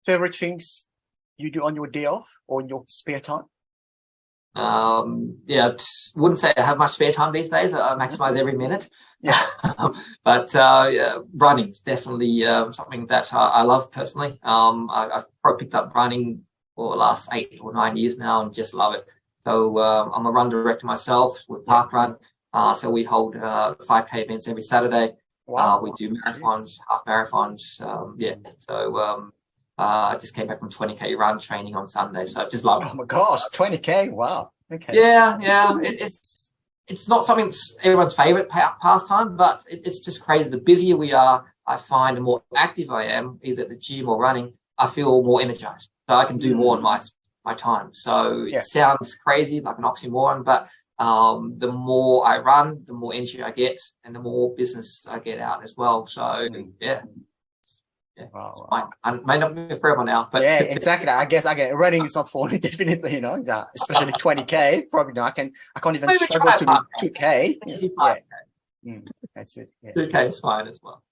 favorite things you do on your day off or in your spare time? Wouldn't say I have much spare time these days. I maximize every minute. Yeah. But running is definitely something that I love personally. I've probably picked up running for the last 8 or 9 years now and just love it. So I'm a run director myself with Park Run. So we hold 5K events every Saturday. Wow. We do marathons, half marathons. So I just came back from 20K run training on Sunday. So I just love it. Oh my gosh, 20K. Wow. Okay. Yeah. It's not something that's everyone's favorite pastime, but it's just crazy. The busier we are, I find the more active I am, either at the gym or running, I feel more energized. So I can do more in my time. So it sounds crazy, like an oxymoron, but the more I run, the more energy I get and the more business I get out as well. So Wow. It's fine. I may not be forever now, but yeah, exactly. I guess running is not for me, definitely, especially 20K. Probably not. I can't even struggle to do 2K. Yeah. That's it. Yeah. 2K is fine as well.